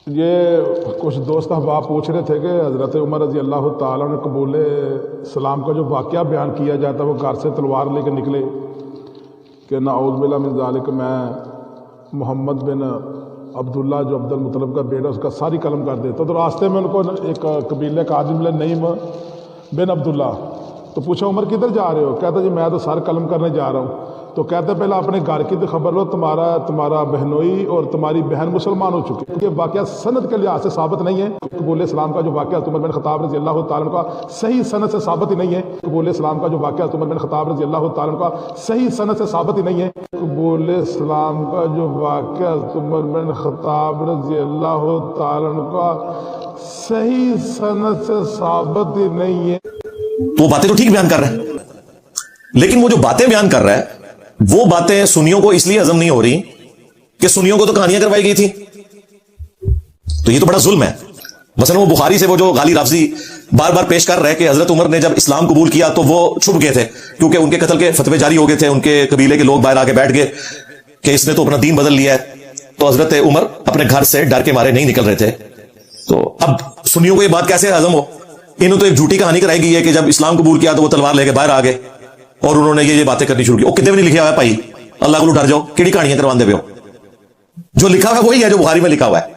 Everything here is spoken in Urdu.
یہ کچھ دوست احباب پوچھ رہے تھے کہ حضرت عمر رضی اللہ تعالیٰ نے قبول اسلام کا جو واقعہ بیان کیا جاتا ہے وہ گھر سے تلوار لے کے نکلے کہ نعوذ باللہ من ذالک، میں محمد بن عبداللہ جو عبد المطلب کا بیٹا اس کا ساری قلم کر دیتا. تو راستے میں ان کو ایک قبیلے کا آدمی ملا نعیم بن عبداللہ. تو پوچھا عمر کدھر جا رہے ہو؟ کہتا جی میں تو سر قلم کرنے جا رہا ہوں. تو کہتے پہلے اپنے گھر کی تو خبر لو، تمہارا بہنوئی اور تمہاری بہن مسلمان ہو چکی ہے. یہ واقعہ سند کے لحاظ سے ثابت نہیں ہے. قبول اسلام کا جو واقعہ عمر بن خطاب رضی اللہ تعالیٰ کا صحیح سند سے ثابت ہی نہیں ہے. قبول اسلام کا جو واقعہ عمر بن خطاب رضی اللہ تعالیٰ کا صحیح سند سے ثابت ہی نہیں ہے. قبول اسلام کا جو واقعہ عمر بن خطاب رضی اللہ تعالیٰ کا صحیح سند سے ثابت ہی نہیں ہے. تو وہ باتیں تو ٹھیک بیان کر رہے ہیں، لیکن وہ جو باتیں بیان کر رہا ہے وہ باتیں سنیوں کو اس لیے ہضم نہیں ہو رہی کہ سنیوں کو تو کہانیاں کروائی گئی تھی. تو یہ تو بڑا ظلم ہے. مثلا وہ بخاری سے وہ جو غالی رافضی بار بار پیش کر رہے کہ حضرت عمر نے جب اسلام قبول کیا تو وہ چھپ گئے تھے کیونکہ ان کے قتل کے فتوے جاری ہو گئے تھے، ان کے قبیلے کے لوگ باہر آ کے بیٹھ گئے کہ اس نے تو اپنا دین بدل لیا ہے. تو حضرت عمر اپنے گھر سے ڈر کے مارے نہیں نکل رہے تھے. تو اب سنیوں کو یہ بات کیسے ہضم ہو؟ انہوں تو ایک جھوٹی کہانی کرائی گئی ہے کہ جب اسلام قبول کیا تو وہ تلوار لے کے باہر آ گئے اور انہوں نے یہ باتیں کرنی شروع کی. وہ کتنے بھی نہیں لکھا ہوا ہے بھائی، اللہ کو ڈر جاؤ، کیڑی کہانیاں کرواندے پے ہو؟ جو لکھا ہوا ہے وہی ہے جو بخاری میں لکھا ہوا ہے.